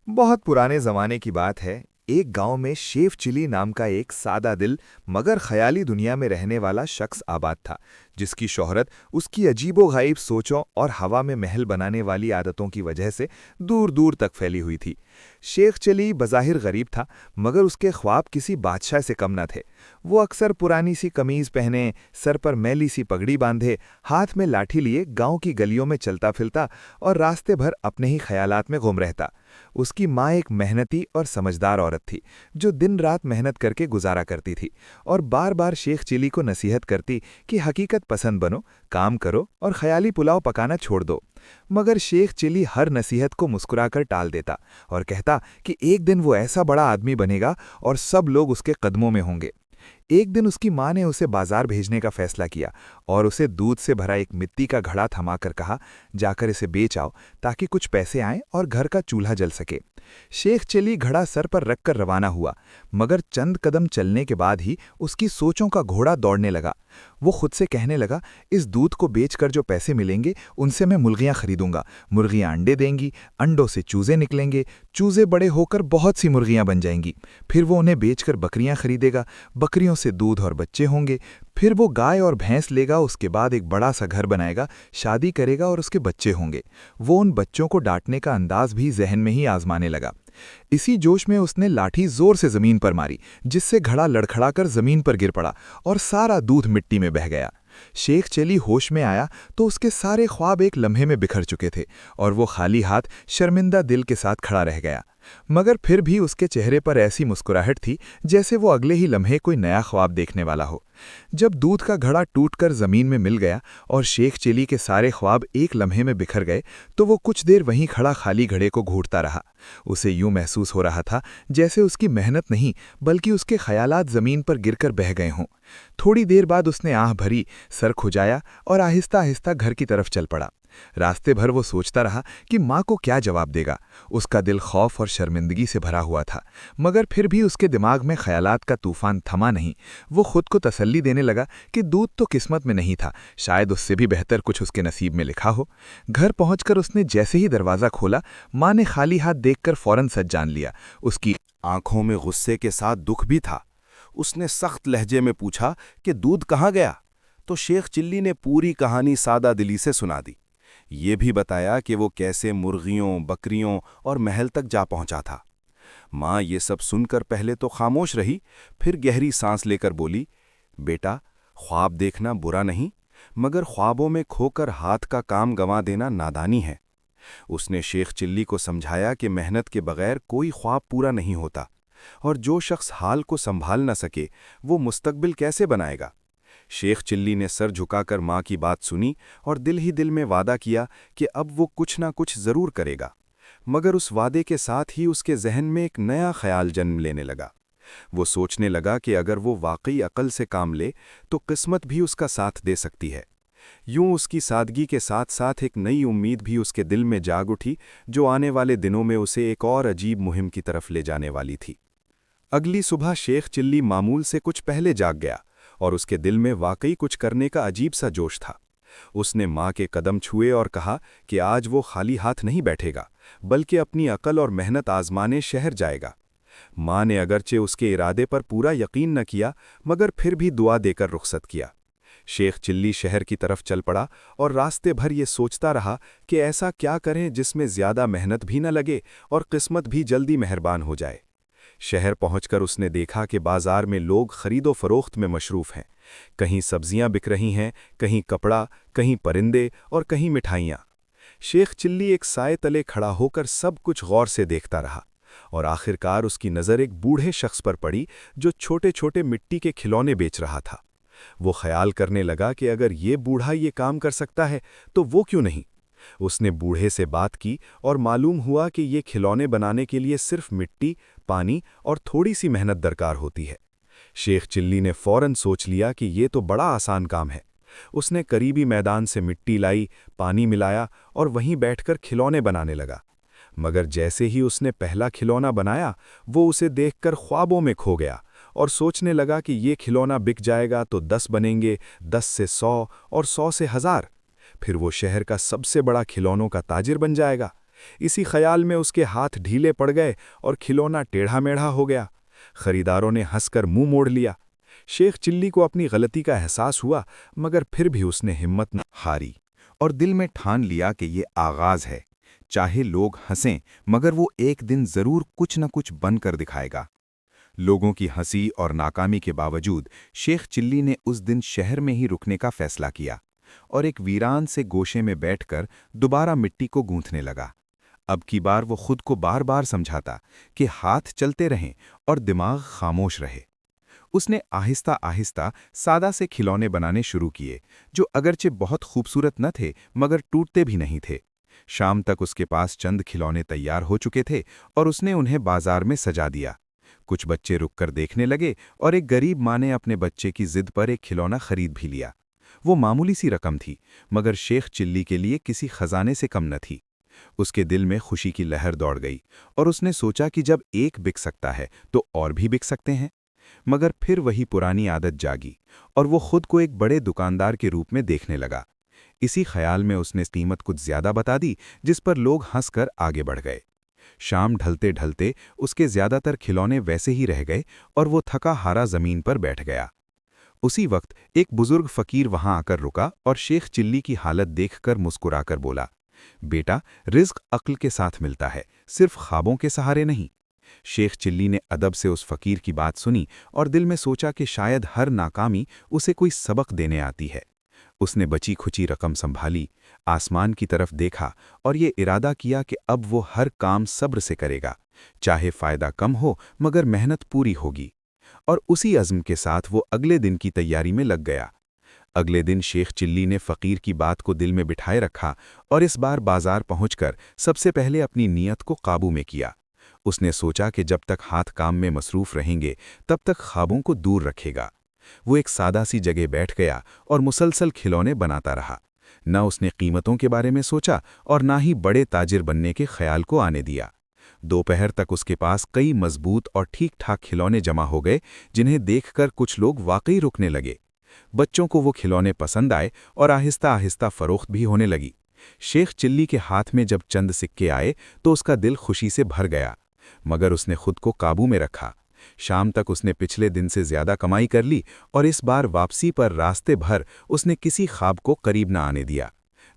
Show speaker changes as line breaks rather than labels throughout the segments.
बहुत पुराने ज़माने की बात है। एक गांव में शेफ चिली नाम का एक सादा दिल मगर ख्याली दुनिया में रहने वाला शख्स आबाद था, जिसकी शोहरत उसकी अजीबो-गरीब सोचों और हवा में महल बनाने वाली आदतों की वजह से दूर दूर तक फैली हुई थी। शेख चिली बज़ाहिर गरीब था, मगर उसके ख्वाब किसी बादशाह से कम न थे। वो अक्सर पुरानी सी कमीज पहने, सर पर मैली सी पगड़ी बांधे, हाथ में लाठी लिए गांव की गलियों में चलता फिरता और रास्ते भर अपने ही ख्यालात में गुम रहता। उसकी माँ एक मेहनती और समझदार औरत थी, जो दिन रात मेहनत करके गुजारा करती थी और बार बार शेख चिली को नसीहत करती कि हकीकत पसंद बनो, काम करो और ख्याली पुलाव पकाना छोड़ दो। मगर शेख चिली हर नसीहत को मुस्कुराकर टाल देता और कहता कि एक दिन वो ऐसा बड़ा आदमी बनेगा और सब लोग उसके कदमों में होंगे। एक दिन उसकी माँ ने उसे बाजार भेजने का फैसला किया और उसे दूध से भरा एक मिट्टी का घड़ा थमाकर कहा, जाकर इसे बेच आओ ताकि कुछ पैसे आएं और घर का चूल्हा जल सके। शेख चिली घड़ा सर पर रखकर रवाना हुआ, मगर चंद कदम चलने के बाद ही उसकी सोचों का घोड़ा दौड़ने लगा। वो खुद से कहने लगा, इस दूध को बेचकर जो पैसे मिलेंगे उनसे मैं मुर्गियां खरीदूंगा, मुर्गियां अंडे देंगी, अंडों से चूजे निकलेंगे, चूजे बड़े होकर बहुत सी मुर्गियां बन जाएंगी, फिर वो उन्हें बेचकर बकरियां खरीदेगा, बकरियों से दूध और बच्चे होंगे, फिर वो गाय और भैंस लेगा, उसके बाद एक बड़ा सा घर बनाएगा, शादी करेगा और उसके बच्चे होंगे। वो उन बच्चों को डांटने का अंदाज भी जहन में ही आजमाने लगा। इसी जोश में उसने लाठी जोर से जमीन पर मारी, जिससे घड़ा लड़खड़ाकर जमीन पर गिर पड़ा और सारा दूध मिट्टी में बह गया। शेख चिली होश में आया तो उसके सारे ख्वाब एक लम्हे में बिखर चुके थे और वो खाली हाथ शर्मिंदा दिल के साथ खड़ा रह गया। मगर फिर भी उसके चेहरे पर ऐसी मुस्कुराहट थी जैसे वो अगले ही लम्हे कोई नया ख्वाब देखने वाला हो। जब दूध का घड़ा टूटकर जमीन में मिल गया और शेख चिली के सारे ख्वाब एक लम्हे में बिखर गए, तो वो कुछ देर वहीं खड़ा खाली घड़े को घूरता रहा। उसे यूं महसूस हो रहा था जैसे उसकी मेहनत नहीं बल्कि उसके ख्यालात जमीन पर गिरकर बह गए हों। थोड़ी देर बाद उसने आह भरी, सर खुजाया और आहिस्ता आहिस्ता घर की तरफ चल पड़ा। रास्ते भर वो सोचता रहा कि माँ को क्या जवाब देगा। उसका दिल खौफ और शर्मिंदगी से भरा हुआ था, मगर फिर भी उसके दिमाग में ख्यालात का तूफान थमा नहीं। वो खुद को तसल्ली देने लगा कि दूध तो किस्मत में नहीं था, शायद उससे भी बेहतर कुछ उसके नसीब में लिखा हो। घर पहुंचकर उसने जैसे ही दरवाज़ा खोला, माँ ने खाली हाथ देखकर फौरन सच जान लिया। उसकी
आंखों में गुस्से के साथ दुख भी था। उसने सख्त लहजे में पूछा कि दूध कहाँ गया? तो शेख चिल्ली ने पूरी कहानी सादा दिली से सुना दी। ये भी बताया कि वो कैसे मुर्गियों, बकरियों और महल तक जा पहुंचा था। माँ ये सब सुनकर पहले तो खामोश रही, फिर गहरी सांस लेकर बोली, बेटा, ख्वाब देखना बुरा नहीं, मगर ख्वाबों में खोकर हाथ का काम गंवा देना नादानी है। उसने शेख चिल्ली को समझाया कि मेहनत के बगैर कोई ख्वाब पूरा नहीं होता, और जो शख्स हाल को संभाल न सके वो मुस्तकबिल कैसे बनाएगा। शेख चिल्ली ने सर झुकाकर माँ की बात सुनी और दिल ही दिल में वादा किया कि अब वो कुछ ना कुछ जरूर करेगा। मगर उस वादे के साथ ही उसके जहन में एक नया ख्याल जन्म लेने लगा। वो सोचने लगा कि अगर वो वाकई अकल से काम ले तो किस्मत भी उसका साथ दे सकती है। यूं उसकी सादगी के साथ साथ एक नई उम्मीद भी उसके दिल में जाग उठी, जो आने वाले दिनों में उसे एक और अजीब मुहिम की तरफ ले जाने वाली थी। अगली सुबह शेख चिल्ली मामूल से कुछ पहले जाग गया और उसके दिल में वाकई कुछ करने का अजीब सा जोश था। उसने माँ के कदम छुए और कहा कि आज वो खाली हाथ नहीं बैठेगा, बल्कि अपनी अकल और मेहनत आजमाने शहर जाएगा। माँ ने अगरचे उसके इरादे पर पूरा यकीन न किया, मगर फिर भी दुआ देकर रुखसत किया। शेख चिल्ली शहर की तरफ चल पड़ा और रास्ते भर ये सोचता रहा कि ऐसा क्या करें जिसमें ज़्यादा मेहनत भी न लगे और किस्मत भी जल्दी मेहरबान हो जाए। शहर पहुंचकर उसने देखा कि बाजार में लोग खरीदो फरोख्त में मशरूफ हैं। कहीं सब्जियां बिक रही हैं, कहीं कपड़ा, कहीं परिंदे और कहीं मिठाइयाँ। शेख चिल्ली एक साए तले खड़ा होकर सब कुछ गौर से देखता रहा और आखिरकार उसकी नज़र एक बूढ़े शख्स पर पड़ी जो छोटे छोटे मिट्टी के खिलौने बेच रहा था। वो ख्याल करने लगा कि अगर ये बूढ़ा ये काम कर सकता है तो वो क्यों नहीं। उसने बूढ़े से बात की और मालूम हुआ कि ये खिलौने बनाने के लिए सिर्फ मिट्टी, पानी और थोड़ी सी मेहनत दरकार होती है। शेख चिल्ली ने फौरन सोच लिया कि ये तो बड़ा आसान काम है। उसने करीबी मैदान से मिट्टी लाई, पानी मिलाया और वहीं बैठकर खिलौने बनाने लगा। मगर जैसे ही उसने पहला खिलौना बनाया, वो उसे देखकर ख्वाबों में खो गया और सोचने लगा कि ये खिलौना बिक जाएगा तो 10 बनेंगे, 10 से 100 और 100 से 1000। फिर वो शहर का सबसे बड़ा खिलौनों का ताजिर बन जाएगा। اسی خیال میں اس کے ہاتھ ڈھیلے پڑ گئے اور کھلونا ٹیڑھا میڑھا ہو گیا۔ خریداروں نے ہنس کر منہ موڑ لیا۔ شیخ چلی کو اپنی غلطی کا احساس ہوا، مگر پھر بھی اس نے ہمت نہ ہاری اور دل میں ٹھان لیا کہ یہ آغاز ہے۔ چاہے لوگ ہنسیں، مگر وہ ایک دن ضرور کچھ نہ کچھ بن کر دکھائے گا۔ لوگوں کی ہنسی اور ناکامی کے باوجود شیخ چلی نے اس دن شہر میں ہی رکنے کا فیصلہ کیا اور ایک ویران سے گوشے میں بیٹھ کر دوبارہ مٹی کو گونتھنے لگا۔ اب کی بار وہ خود کو بار بار سمجھاتا کہ ہاتھ چلتے رہیں اور دماغ خاموش رہے۔ اس نے آہستہ آہستہ سادہ سے کھلونے بنانے شروع کیے، جو اگرچہ بہت خوبصورت نہ تھے مگر ٹوٹتے بھی نہیں تھے۔ شام تک اس کے پاس چند کھلونے تیار ہو چکے تھے اور اس نے انہیں بازار میں سجا دیا۔ کچھ بچے رک کر دیکھنے لگے اور ایک غریب ماں نے اپنے بچے کی ضد پر ایک کھلونا خرید بھی لیا۔ وہ معمولی سی رقم تھی، مگر شیخ چلی کے لیے کسی خزانے سے کم نہ تھی۔ اس کے دل میں خوشی کی لہر دوڑ گئی اور اس نے سوچا کہ جب ایک بک سکتا ہے تو اور بھی بک سکتے ہیں۔ مگر پھر وہی پرانی عادت جاگی اور وہ خود کو ایک بڑے دکاندار کے روپ میں دیکھنے لگا۔ اسی خیال میں اس نے قیمت کچھ زیادہ بتا دی، جس پر لوگ ہنس کر آگے بڑھ گئے۔ شام ڈھلتے ڈھلتے اس کے زیادہ تر کھلونے ویسے ہی رہ گئے اور وہ تھکا ہارا زمین پر بیٹھ گیا۔ اسی وقت ایک بزرگ فقیر وہاں آ کر رکا اور شیخ چلی کی حالت دیکھ کر مسکرا کر بولا، بیٹا، رزق عقل کے ساتھ ملتا ہے، صرف خوابوں کے سہارے نہیں۔ شیخ چلی نے ادب سے اس فقیر کی بات سنی اور دل میں سوچا کہ شاید ہر ناکامی اسے کوئی سبق دینے آتی ہے۔ اس نے بچی کھچی رقم سنبھالی، آسمان کی طرف دیکھا اور یہ ارادہ کیا کہ اب وہ ہر کام صبر سے کرے گا، چاہے فائدہ کم ہو مگر محنت پوری ہوگی۔ اور اسی عزم کے ساتھ وہ اگلے دن کی تیاری میں لگ گیا۔ اگلے دن شیخ چلی نے فقیر کی بات کو دل میں بٹھائے رکھا اور اس بار بازار پہنچ کر سب سے پہلے اپنی نیت کو قابو میں کیا۔ اس نے سوچا کہ جب تک ہاتھ کام میں مصروف رہیں گے تب تک خوابوں کو دور رکھے گا۔ وہ ایک سادہ سی جگہ بیٹھ گیا اور مسلسل کھلونے بناتا رہا۔ نہ اس نے قیمتوں کے بارے میں سوچا اور نہ ہی بڑے تاجر بننے کے خیال کو آنے دیا۔ دوپہر تک اس کے پاس کئی مضبوط اور ٹھیک ٹھاک کھلونے جمع ہو گئے، جنہیں دیکھ کر کچھ لوگ واقعی رکنے لگے۔ بچوں کو وہ کھلونے پسند آئے اور آہستہ آہستہ فروخت بھی ہونے لگی۔ شیخ چلی کے ہاتھ میں جب چند سکے آئے تو اس کا دل خوشی سے بھر گیا، مگر اس نے خود کو قابو میں رکھا۔ شام تک اس نے پچھلے دن سے زیادہ کمائی کر لی اور اس بار واپسی پر راستے بھر اس نے کسی خواب کو قریب نہ آنے دیا۔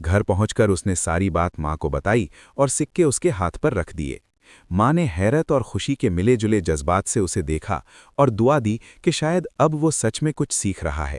گھر پہنچ کر اس نے ساری بات ماں کو بتائی اور سکے اس کے ہاتھ پر رکھ دیے۔ ماں نے حیرت اور خوشی کے ملے جلے جذبات سے اسے دیکھا اور دعا دی کہ شاید اب وہ سچ میں کچھ سیکھ رہا ہے۔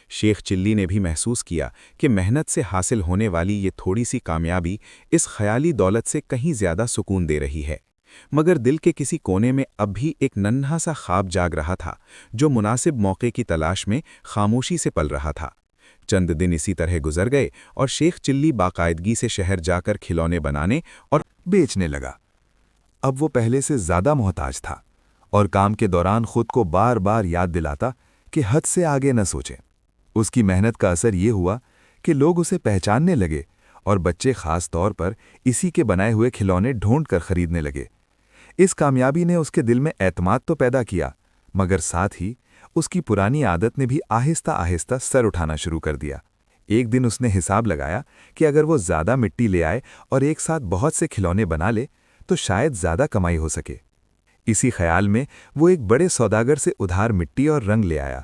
شیخ چلی نے بھی محسوس کیا کہ محنت سے حاصل ہونے والی یہ تھوڑی سی کامیابی اس خیالی دولت سے کہیں زیادہ سکون دے رہی ہے۔ مگر دل کے کسی کونے میں اب بھی ایک ننھا سا خواب جاگ رہا تھا، جو مناسب موقع کی تلاش میں خاموشی سے پل رہا تھا۔ چند دن اسی طرح گزر گئے اور شیخ چلی باقاعدگی سے شہر جا کر کھلونے بنانے اور
بیچنے لگا۔ اب وہ پہلے سے زیادہ محتاج تھا اور کام کے دوران خود کو بار بار یاد دلاتا کہ حد سے آگے نہ سوچیں۔ اس کی محنت کا اثر یہ ہوا کہ لوگ اسے پہچاننے لگے اور بچے خاص طور پر اسی کے بنائے ہوئے کھلونے ڈھونڈ کر خریدنے لگے۔ اس کامیابی نے اس کے دل میں اعتماد تو پیدا کیا، مگر ساتھ ہی اس کی پرانی عادت نے بھی آہستہ آہستہ سر اٹھانا شروع کر دیا۔ ایک دن اس نے حساب لگایا کہ اگر وہ زیادہ مٹی لے آئے اور ایک ساتھ بہت سے کھلونے بنا لے تو شاید زیادہ کمائی ہو سکے۔ اسی خیال میں وہ ایک بڑے سوداگر سے ادھار مٹی اور رنگ لے آیا،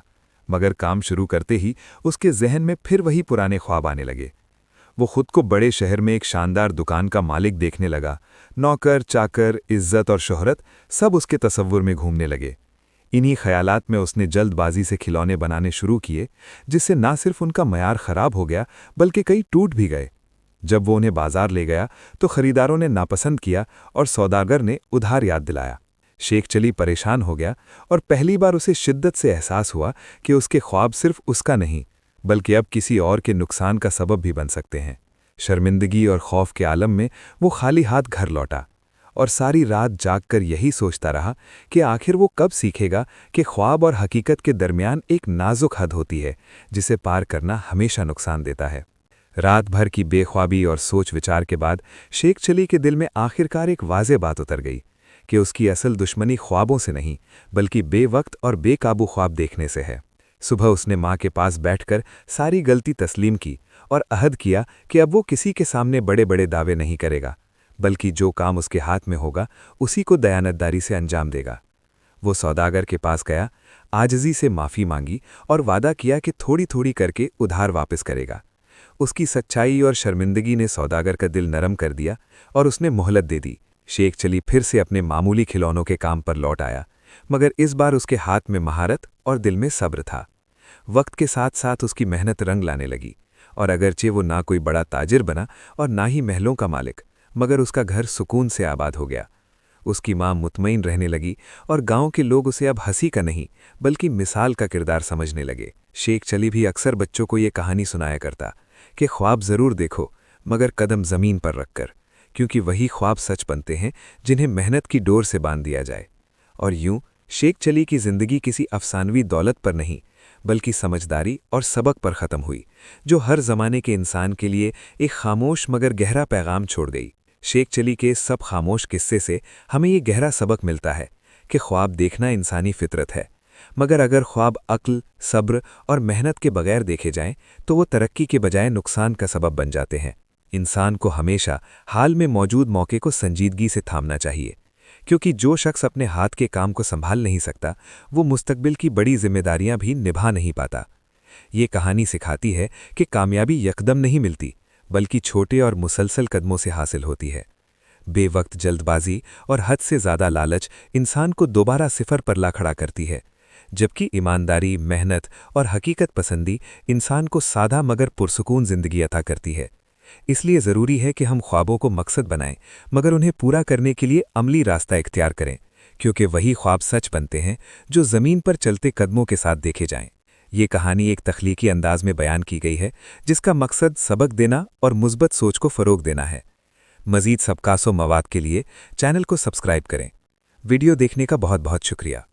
مگر کام شروع کرتے ہی اس کے ذہن میں پھر وہی پرانے خواب آنے لگے۔ وہ خود کو بڑے شہر میں ایک شاندار دکان کا مالک دیکھنے لگا۔ نوکر، چاکر، عزت اور شہرت سب اس کے تصور میں گھومنے لگے۔ انہی خیالات میں اس نے جلد بازی سے کھلونے بنانے شروع کیے، جس سے نہ صرف ان کا معیار خراب ہو گیا بلکہ کئی ٹوٹ بھی گئے۔ جب وہ انہیں بازار لے گیا تو خریداروں نے ناپسند کیا اور سوداگر نے ادھار یاد دلایا۔ شیخ چلی پریشان ہو گیا اور پہلی بار اسے شدت سے احساس ہوا کہ اس کے خواب صرف اس کا نہیں بلکہ اب کسی اور کے نقصان کا سبب بھی بن سکتے ہیں۔ شرمندگی اور خوف کے عالم میں وہ خالی ہاتھ گھر لوٹا اور ساری رات جاگ کر یہی سوچتا رہا کہ آخر وہ کب سیکھے گا کہ خواب اور حقیقت کے درمیان ایک نازک حد ہوتی ہے جسے پار کرنا ہمیشہ نقصان دیتا ہے۔ رات بھر کی بے خوابی اور سوچ وچار کے بعد شیخ چلی کے دل میں آخرکار ایک واضح بات اتر گئی کہ اس کی اصل دشمنی خوابوں سے نہیں بلکہ بے وقت اور بے قابو خواب دیکھنے سے ہے۔ صبح اس نے ماں کے پاس بیٹھ کر ساری غلطی تسلیم کی اور عہد کیا کہ اب وہ کسی کے سامنے بڑے بڑے دعوے نہیں کرے گا बल्कि जो काम उसके हाथ में होगा उसी को दयानतदारी से अंजाम देगा। वो सौदागर के पास गया, आजिज़ी से माफ़ी मांगी और वादा किया कि थोड़ी थोड़ी करके उधार वापस करेगा। उसकी सच्चाई और शर्मिंदगी ने सौदागर का दिल नरम कर दिया और उसने मोहलत दे दी। शेख चली फिर से अपने मामूली खिलौनों के काम पर लौट आया, मगर इस बार उसके हाथ में महारत और दिल में सब्र था। वक्त के साथ साथ उसकी मेहनत रंग लाने लगी, और अगरचे वो ना कोई बड़ा ताजिर बना और ना ही महलों का मालिक, मगर उसका घर सुकून से आबाद हो गया। उसकी माँ मुतमईन रहने लगी और गांव के लोग उसे अब हंसी का नहीं बल्कि मिसाल का किरदार समझने लगे। शेख चली भी अक्सर बच्चों को ये कहानी सुनाया करता कि ख्वाब ज़रूर देखो, मगर कदम ज़मीन पर रखकर, क्योंकि वही ख्वाब सच बनते हैं जिन्हें मेहनत की डोर से बांध दिया जाए। और यूं शेख चली की ज़िंदगी किसी अफसानवी दौलत पर नहीं बल्कि समझदारी और सबक पर ख़त्म हुई, जो हर ज़माने के इंसान के लिए एक खामोश मगर गहरा पैगाम छोड़ गई। शेख चली के इस सब खामोश किस्से से हमें ये गहरा सबक मिलता है कि ख्वाब देखना इंसानी फितरत है, मगर अगर ख्वाब अक्ल, सब्र और मेहनत के बगैर देखे जाएं तो वो तरक्की के बजाय नुकसान का सबब बन जाते हैं। इंसान को हमेशा हाल में मौजूद मौके को संजीदगी से थामना चाहिए, क्योंकि जो शख्स अपने हाथ के काम को संभाल नहीं सकता वो मुस्तकबिल की बड़ी जिम्मेदारियां भी निभा नहीं पाता। ये कहानी सिखाती है कि कामयाबी यकदम नहीं मिलती बल्कि छोटे और मुसलसल कदमों से हासिल होती है। बेवक्त जल्दबाजी और हद से ज़्यादा लालच इंसान को दोबारा सिफर पर ला खड़ा करती है, जबकि ईमानदारी, मेहनत और हकीकत पसंदी इंसान को सादा मगर पुरसुकून ज़िंदगी अता करती है। इसलिए ज़रूरी है कि हम ख्वाबों को मकसद बनाएं, मगर उन्हें पूरा करने के लिए अमली रास्ता इख्तियार करें, क्योंकि वही ख्वाब सच बनते हैं जो ज़मीन पर चलते कदमों के साथ देखे जाएं। ये कहानी एक तख्लीकी अंदाज में बयान की गई है, जिसका मकसद सबक देना और मुस्बत सोच को फ़रोग़ देना है। मज़ीद सबकासो मवाद के लिए चैनल को सब्सक्राइब करें। वीडियो देखने का बहुत बहुत शुक्रिया।